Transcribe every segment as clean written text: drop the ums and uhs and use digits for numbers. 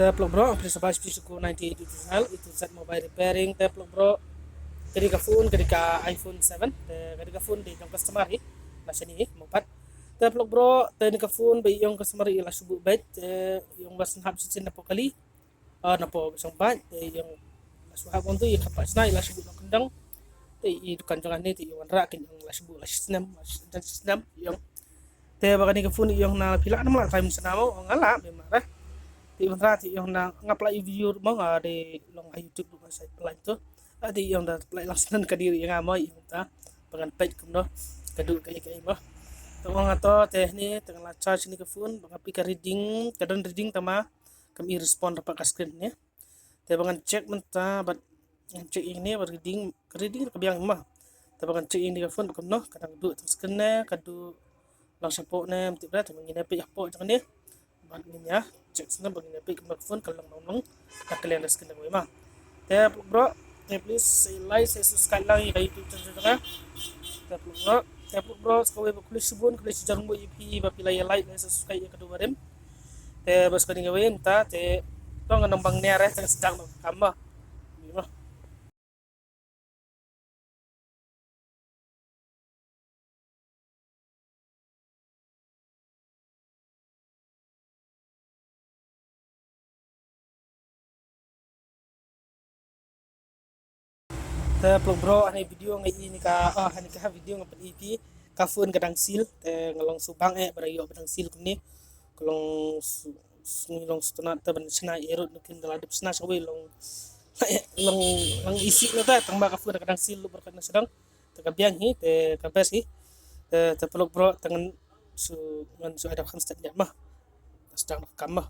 Teplo bro, please sabay ko 98 channel itu set mobile repairing teplo bro. Kadi ka phone, kadi ka iPhone 7, kadi ka phone di yung customer na siya ni mopat. Teplo bro, tadi ka phone ba yung customer ila subu bet yung bas hab sin na po kali. Na po isang bat yung suhab on to yung kapas na ila subu ng kendang. Itu kan jangan ni yung ra kin yung la subu la sistem yung te ba kani ka phone yung na pila na mala time sa namo ngala memang ti rati yung na ngaplay video mo nga di long YouTube ko sa plan to ati yung da play langsung kadiri nga mo yung ta pangan page ko no kadu kay mo to nga to tehni tang la charge ni ka phone baka pika reading kadon reading tama kami respond pa ka screen ni te bangan check man ta but check ini reading kabiyang mo te bangan check ini ka phone ko no kadang du ta screen na kadu lang sa po na tibra te mangina pa po jang ni bag niya check na bag niya pick up phone kalang nong nakalian skin na mo ma te bro te please say like say subscribe lang kay YouTube channel ka te bro sa kaway ba kulis subon kulis jarong mo ip ba pilay like na subscribe ka duwa rim te bas ka gawin ta te to nga nang bang niya sa sedang kama di ba te bro ani video nga ini ka ani ka video nga paniti ka phone kadang seal te ngalong subang barayo kadang seal kuni kalong long stunat ta ban sna ero nukin daladip sna sa long long lang isi na ta tang maka phone kadang seal berkan sedang te kabiang hi te kapes hi te bro tangan su ngan su ada kan stat mah sedang kamah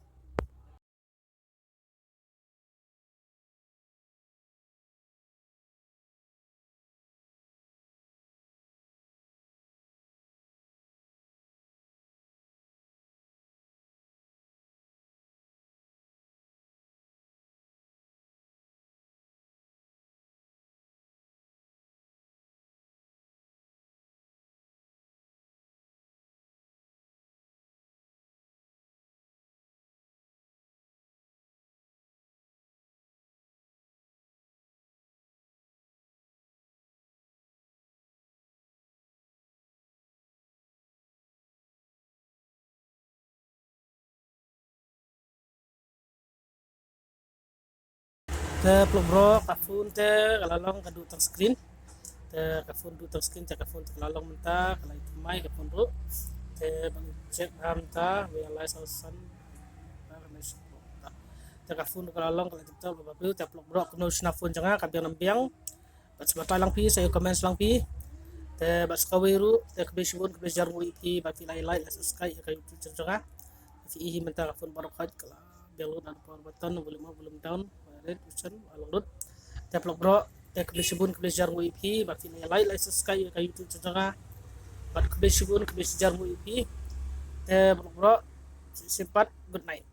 te bro ka phone te kalalong kadu tang screen te ka phone du tang screen te ka phone te kalalong menta kalai mai ka phone ru te bang check ham ta realize how sun te ka phone kalalong kalai te ba bu te bro kuno sna phone janga ka biang nambiang bat sebata lang pi sayo comments lang pi te bas kawiru te ka bisibun ka bisjar mo iti ba pilai like subscribe ka YouTube janga fi menta ka phone barokat kala download dan power button belum down red option alurut tap bro te kebisibun kebisjar mo ipi bakti na like subscribe ka YouTube channel bat kebisibun kebisjar mo ipi te bro simpat good night.